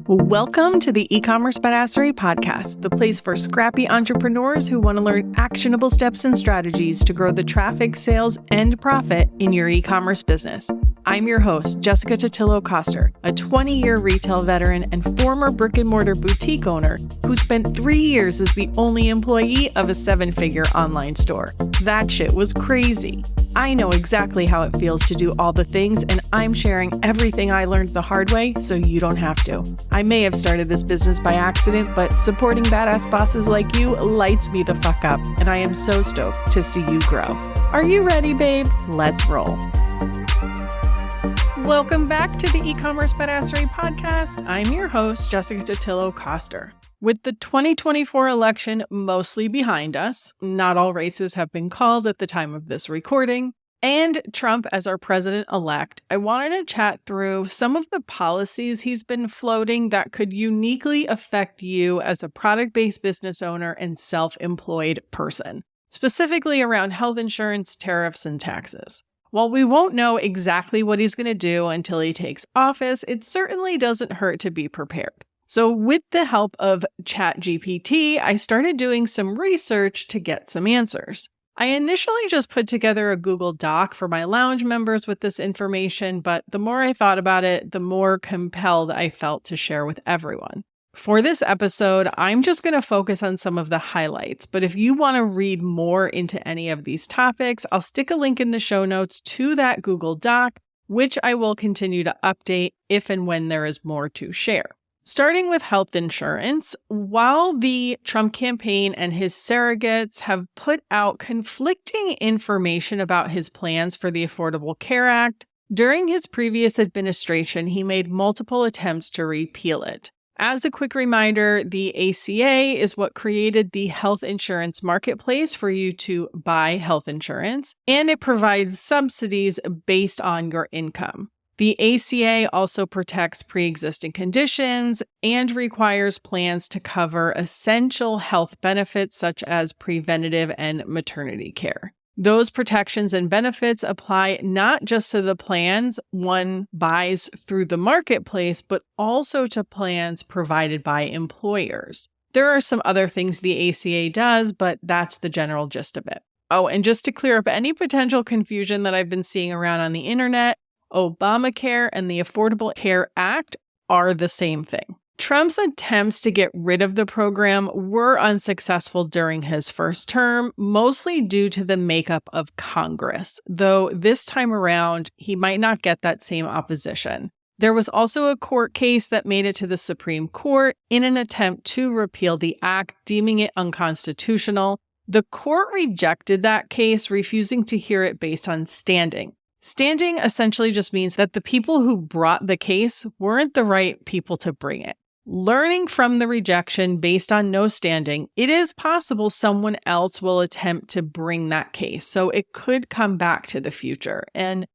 Welcome to the E-commerce Badassery Podcast, the place for scrappy entrepreneurs who want to learn actionable steps and strategies to grow the traffic, sales, and profit in your e-commerce business. I'm your host, Jessica Totillo-Coster, a 20-year retail veteran and former brick-and-mortar boutique owner who spent 3 years as the only employee of a 7-figure online store. That shit was crazy. I know exactly how it feels to do all the things, and I'm sharing everything I learned the hard way so you don't have to. I may have started this business by accident, but supporting badass bosses like you lights me the fuck up, and I am so stoked to see you grow. Are you ready, babe? Let's roll. Welcome back to the E-commerce Badassery Podcast. I'm your host, Jessica Totillo-Coster. With the 2024 election mostly behind us, not all races have been called at the time of this recording, and Trump as our president-elect, I wanted to chat through some of the policies he's been floating that could uniquely affect you as a product-based business owner and self-employed person, specifically around health insurance, tariffs, and taxes. While we won't know exactly what he's going to do until he takes office, it certainly doesn't hurt to be prepared. So with the help of ChatGPT, I started doing some research to get some answers. I initially just put together a Google Doc for my lounge members with this information, but the more I thought about it, the more compelled I felt to share with everyone. For this episode, I'm just going to focus on some of the highlights, but if you want to read more into any of these topics, I'll stick a link in the show notes to that Google Doc, which I will continue to update if and when there is more to share. Starting with health insurance, while the Trump campaign and his surrogates have put out conflicting information about his plans for the Affordable Care Act, during his previous administration, he made multiple attempts to repeal it. As a quick reminder, the ACA is what created the health insurance marketplace for you to buy health insurance, and it provides subsidies based on your income. The ACA also protects pre-existing conditions and requires plans to cover essential health benefits such as preventative and maternity care. Those protections and benefits apply not just to the plans one buys through the marketplace, but also to plans provided by employers. There are some other things the ACA does, but that's the general gist of it. Oh, and just to clear up any potential confusion that I've been seeing around on the internet, Obamacare and the Affordable Care Act are the same thing. Trump's attempts to get rid of the program were unsuccessful during his first term, mostly due to the makeup of Congress, though this time around, he might not get that same opposition. There was also a court case that made it to the Supreme Court in an attempt to repeal the act, deeming it unconstitutional. The court rejected that case, refusing to hear it based on standing. Standing essentially just means that the people who brought the case weren't the right people to bring it. Learning from the rejection based on no standing, it is possible someone else will attempt to bring that case, so it could come back to the future. And,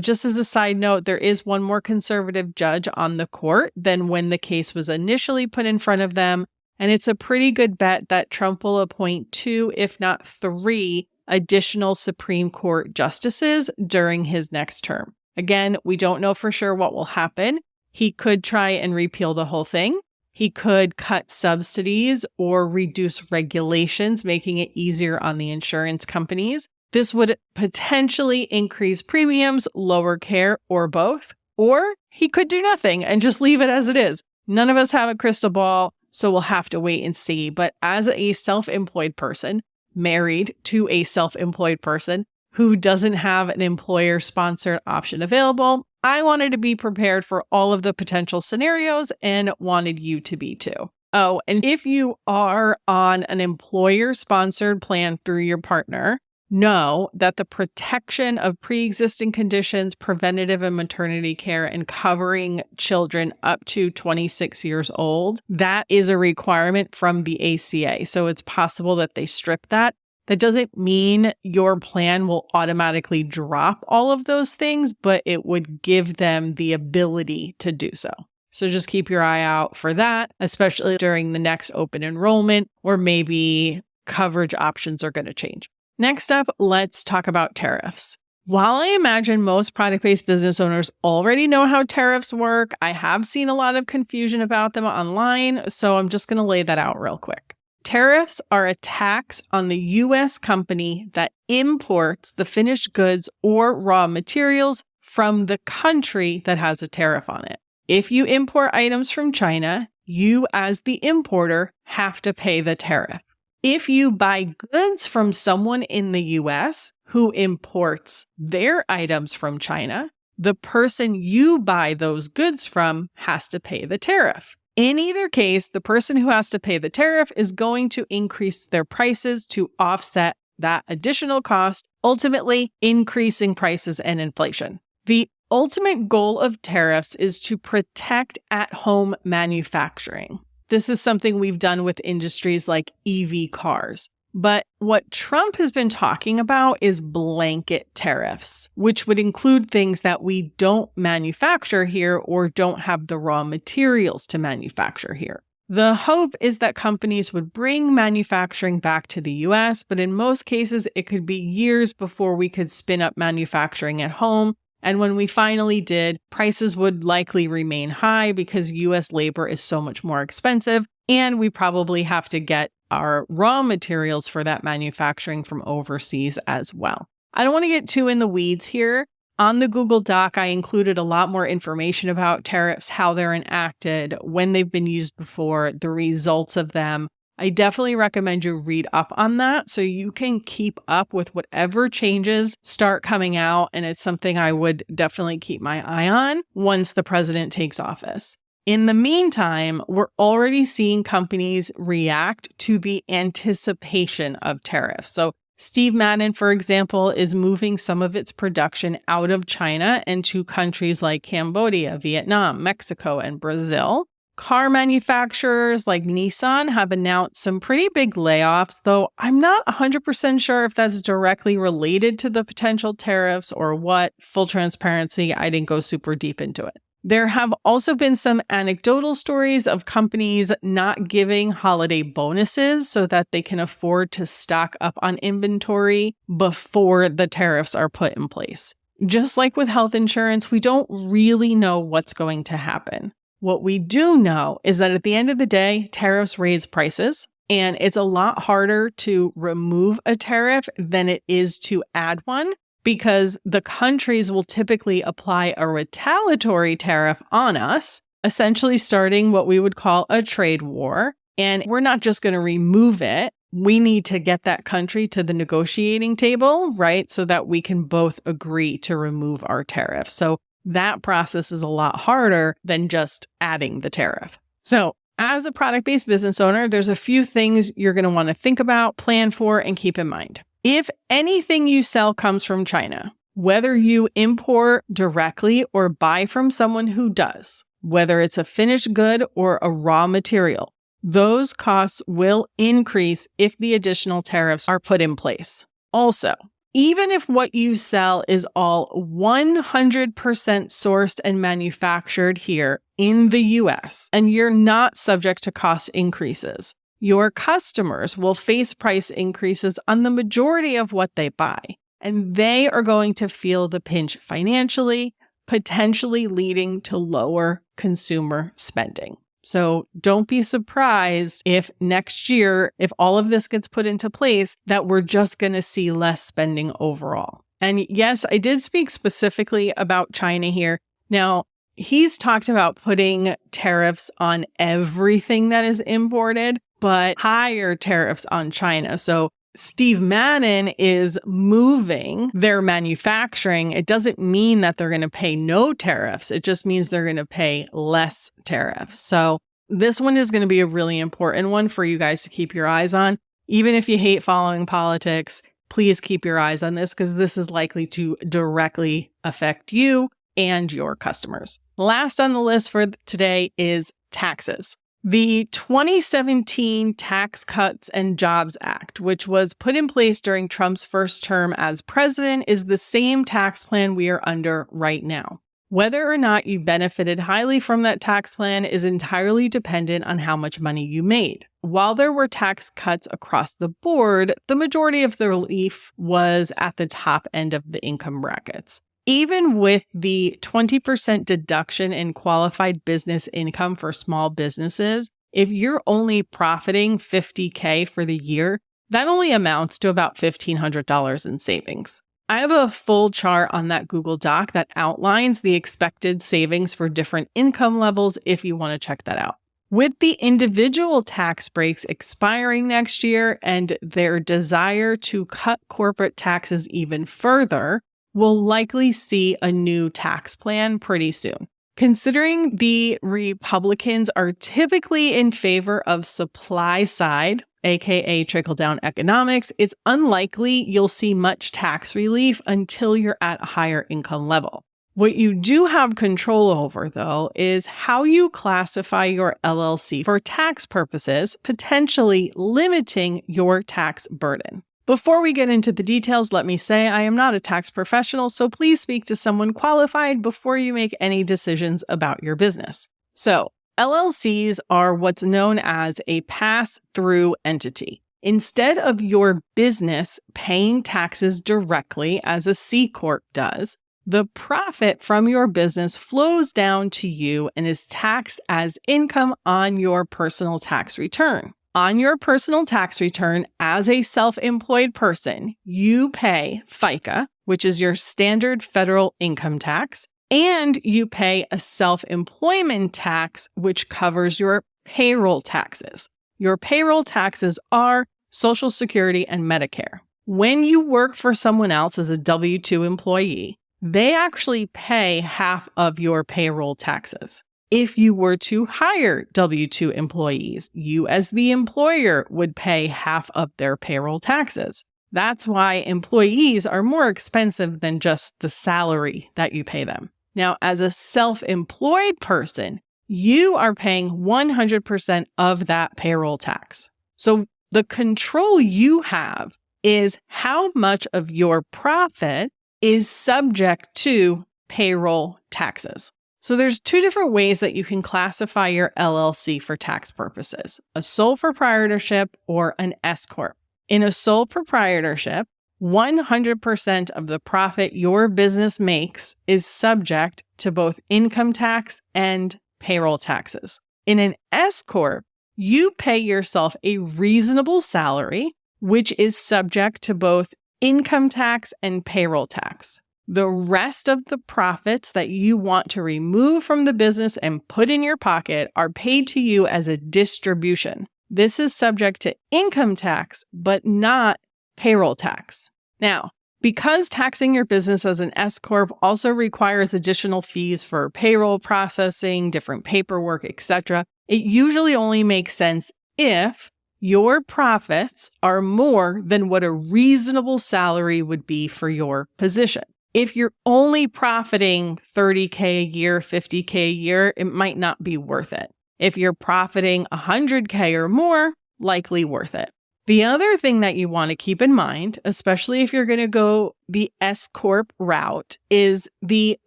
just as a side note, there is one more conservative judge on the court than when the case was initially put in front of them, and it's a pretty good bet that Trump will appoint 2, if not 3, additional Supreme Court justices during his next term. Again, we don't know for sure what will happen. He could try and repeal the whole thing. He could cut subsidies or reduce regulations, making it easier on the insurance companies. This would potentially increase premiums, lower care, or both. Or he could do nothing and just leave it as it is. None of us have a crystal ball, so we'll have to wait and see. But as a self-employed person, married to a self-employed person who doesn't have an employer-sponsored option available, I wanted to be prepared for all of the potential scenarios and wanted you to be too. Oh, and if you are on an employer-sponsored plan through your partner, know that the protection of pre-existing conditions, preventative and maternity care, and covering children up to 26 years old, that is a requirement from the ACA. So it's possible that they strip that. That doesn't mean your plan will automatically drop all of those things, but it would give them the ability to do so. So just keep your eye out for that, especially during the next open enrollment, or maybe coverage options are going to change. Next up, let's talk about tariffs. While I imagine most product-based business owners already know how tariffs work, I have seen a lot of confusion about them online, so I'm just going to lay that out real quick. Tariffs are a tax on the U.S. company that imports the finished goods or raw materials from the country that has a tariff on it. If you import items from China, you as the importer have to pay the tariff. If you buy goods from someone in the U.S. who imports their items from China, the person you buy those goods from has to pay the tariff. In either case, the person who has to pay the tariff is going to increase their prices to offset that additional cost, ultimately increasing prices and inflation. The ultimate goal of tariffs is to protect at-home manufacturing. This is something we've done with industries like EV cars. But what Trump has been talking about is blanket tariffs, which would include things that we don't manufacture here or don't have the raw materials to manufacture here. The hope is that companies would bring manufacturing back to the US, but in most cases, it could be years before we could spin up manufacturing at home. And when we finally did, prices would likely remain high because US labor is so much more expensive, and we probably have to get our raw materials for that manufacturing from overseas as well. I don't want to get too in the weeds here. On the Google Doc, I included a lot more information about tariffs, how they're enacted, when they've been used before, the results of them. I definitely recommend you read up on that so you can keep up with whatever changes start coming out. And it's something I would definitely keep my eye on once the president takes office. In the meantime, we're already seeing companies react to the anticipation of tariffs. So Steve Madden, for example, is moving some of its production out of China and to countries like Cambodia, Vietnam, Mexico, and Brazil. Car manufacturers like Nissan have announced some pretty big layoffs, though I'm not 100% sure if that's directly related to the potential tariffs or what. Full transparency, I didn't go super deep into it. There have also been some anecdotal stories of companies not giving holiday bonuses so that they can afford to stock up on inventory before the tariffs are put in place. Just like with health insurance, we don't really know what's going to happen. What we do know is that at the end of the day, tariffs raise prices, and it's a lot harder to remove a tariff than it is to add one, because the countries will typically apply a retaliatory tariff on us, essentially starting what we would call a trade war. And we're not just going to remove it. We need to get that country to the negotiating table, right? So that we can both agree to remove our tariff. So that process is a lot harder than just adding the tariff. So as a product-based business owner, there's a few things you're going to want to think about, plan for, and keep in mind. If anything you sell comes from China, whether you import directly or buy from someone who does, whether it's a finished good or a raw material, those costs will increase if the additional tariffs are put in place. Also, even if what you sell is all 100% sourced and manufactured here in the US, and you're not subject to cost increases, your customers will face price increases on the majority of what they buy, and they are going to feel the pinch financially, potentially leading to lower consumer spending. So don't be surprised if next year, if all of this gets put into place, that we're just going to see less spending overall. And yes, I did speak specifically about China here. Now, he's talked about putting tariffs on everything that is imported, but higher tariffs on China. So Steve Madden is moving their manufacturing. It doesn't mean that they're going to pay no tariffs. It just means they're going to pay less tariffs. So this one is going to be a really important one for you guys to keep your eyes on. Even if you hate following politics, please keep your eyes on this because this is likely to directly affect you and your customers. Last on the list for today is taxes. The 2017 Tax Cuts and Jobs Act, which was put in place during Trump's first term as president, is the same tax plan we are under right now. Whether or not you benefited highly from that tax plan is entirely dependent on how much money you made. while there were tax cuts across the board, the majority of the relief was at the top end of the income brackets. Even with the 20% deduction in qualified business income for small businesses, if you're only profiting $50K for the year, that only amounts to about $1,500 in savings. I have a full chart on that Google Doc that outlines the expected savings for different income levels if you want to check that out. With the individual tax breaks expiring next year and their desire to cut corporate taxes even further, we'll likely see a new tax plan pretty soon. Considering the Republicans are typically in favor of supply side, aka trickle-down economics, it's unlikely you'll see much tax relief until you're at a higher income level. What you do have control over, though, is how you classify your LLC for tax purposes, potentially limiting your tax burden. Before we get into the details, let me say I am not a tax professional, so please speak to someone qualified before you make any decisions about your business. So, LLCs are what's known as a pass-through entity. Instead of your business paying taxes directly as a C Corp does, the profit from your business flows down to you and is taxed as income on your personal tax return. On your personal tax return, as a self-employed person, you pay FICA, which is your standard federal income tax, and you pay a self-employment tax, which covers your payroll taxes. Your payroll taxes are Social Security and Medicare. When you work for someone else as a W-2 employee, they actually pay half of your payroll taxes. If you were to hire W-2 employees, you as the employer would pay half of their payroll taxes. That's why employees are more expensive than just the salary that you pay them. Now, as a self-employed person, you are paying 100% of that payroll tax. So the control you have is how much of your profit is subject to payroll taxes. So there's two different ways that you can classify your LLC for tax purposes, a sole proprietorship or an S Corp. In a sole proprietorship, 100% of the profit your business makes is subject to both income tax and payroll taxes. In an S Corp, you pay yourself a reasonable salary, which is subject to both income tax and payroll tax. The rest of the profits that you want to remove from the business and put in your pocket are paid to you as a distribution. This is subject to income tax, but not payroll tax. Now, because taxing your business as an S Corp also requires additional fees for payroll processing, different paperwork, etc., it usually only makes sense if your profits are more than what a reasonable salary would be for your position. If you're only profiting $30K a year, $50K a year, it might not be worth it. If you're profiting $100K or more, likely worth it. The other thing that you want to keep in mind, especially if you're going to go the S Corp route, is the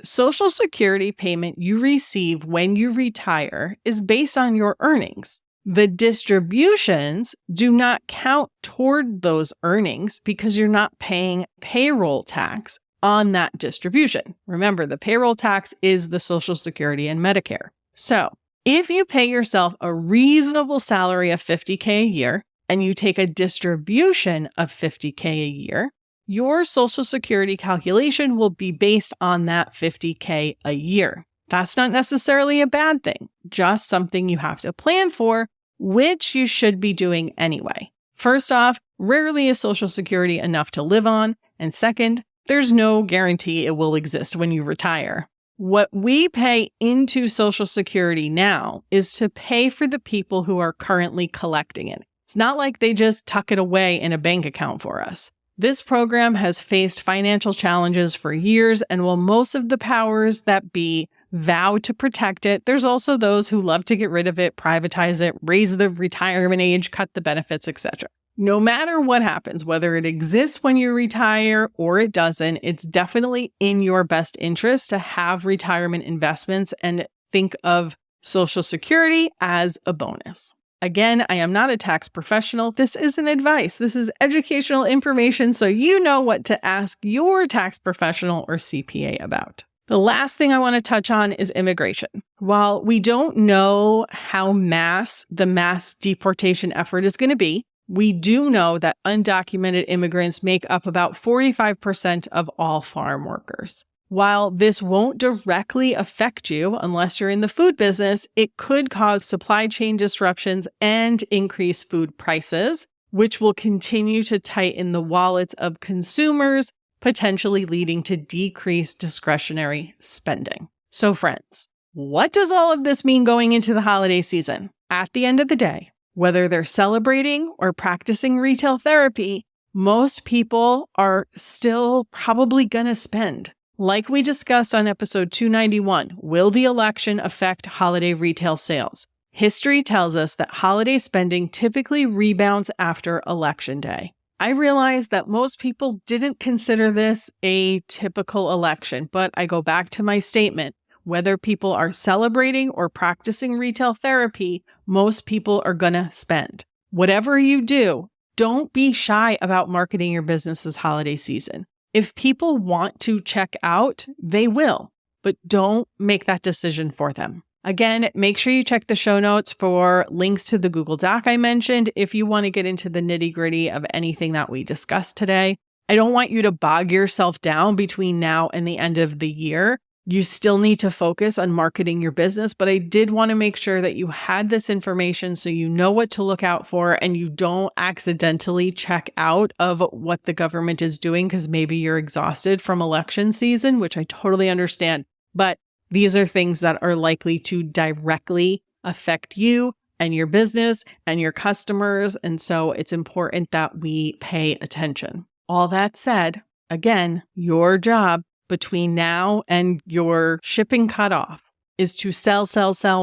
Social Security payment you receive when you retire is based on your earnings. The distributions do not count toward those earnings because you're not paying payroll tax on that distribution. Remember, the payroll tax is the Social Security and Medicare. So if you pay yourself a reasonable salary of $50K a year and you take a distribution of $50K a year, your Social Security calculation will be based on that $50K a year. That's not necessarily a bad thing, just something you have to plan for, which you should be doing anyway. First off, rarely is Social Security enough to live on, and second, there's no guarantee it will exist when you retire. What we pay into Social Security now is to pay for the people who are currently collecting it. It's not like they just tuck it away in a bank account for us. This program has faced financial challenges for years, and while most of the powers that be vow to protect it, there's also those who love to get rid of it, privatize it, raise the retirement age, cut the benefits, etc. No matter what happens, whether it exists when you retire or it doesn't, it's definitely in your best interest to have retirement investments and think of Social Security as a bonus. Again, I am not a tax professional. This isn't advice. This is educational information so you know what to ask your tax professional or CPA about. The last thing I want to touch on is immigration. While we don't know how the mass deportation effort is going to be, we do know that undocumented immigrants make up about 45% of all farm workers. While this won't directly affect you unless you're in the food business, it could cause supply chain disruptions and increase food prices, which will continue to tighten the wallets of consumers, potentially leading to decreased discretionary spending. So friends, what does all of this mean going into the holiday season? At the end of the day, whether they're celebrating or practicing retail therapy, most people are still probably going to spend. Like we discussed on episode 291, will the election affect holiday retail sales? History tells us that holiday spending typically rebounds after Election Day. I realize that most people didn't consider this a typical election, but I go back to my statement. Whether people are celebrating or practicing retail therapy, most people are going to spend. Whatever you do, don't be shy about marketing your business's holiday season. If people want to check out, they will, but don't make that decision for them. Again, make sure you check the show notes for links to the Google Doc I mentioned if you want to get into the nitty-gritty of anything that we discussed today. I don't want you to bog yourself down between now and the end of the year. You still need to focus on marketing your business, but I did want to make sure that you had this information so you know what to look out for and you don't accidentally check out of what the government is doing because maybe you're exhausted from election season, which I totally understand. But these are things that are likely to directly affect you and your business and your customers. And so it's important that we pay attention. All that said, again, your job between now and your shipping cutoff is to sell,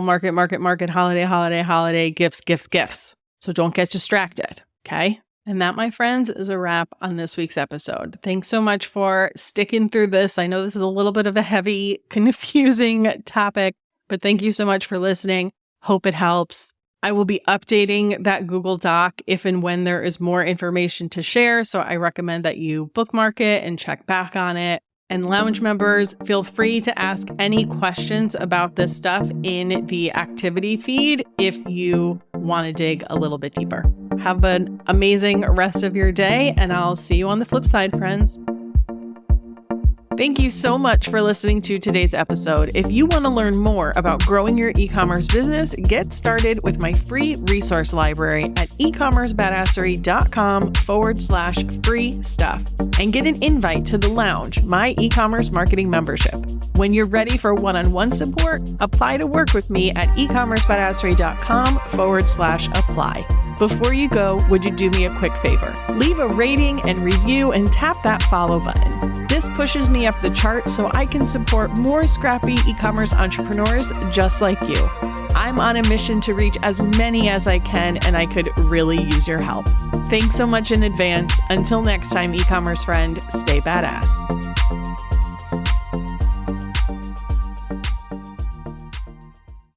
market, holiday, gifts. So don't get distracted, okay? And that, my friends, is a wrap on this week's episode. Thanks so much for sticking through this. I know this is a little bit of a heavy, confusing topic, but thank you so much for listening. Hope it helps. I will be updating that Google Doc if and when there is more information to share. So I recommend that you bookmark it and check back on it. And Lounge members, feel free to ask any questions about this stuff in the activity feed if you want to dig a little bit deeper. Have an amazing rest of your day, and I'll see you on the flip side, friends. Thank you so much for listening to today's episode. If you want to learn more about growing your e-commerce business, get started with my free resource library at ecommercebadassery.com/free stuff and get an invite to the Lounge, my e-commerce marketing membership. When you're ready for one-on-one support, apply to work with me at ecommercebadassery.com/apply. Before you go, would you do me a quick favor? Leave a rating and review and tap that follow button. This pushes me up the chart so I can support more scrappy e-commerce entrepreneurs just like you. I'm on a mission to reach as many as I can, and I could really use your help. Thanks so much in advance. Until next time, e-commerce friend, stay badass.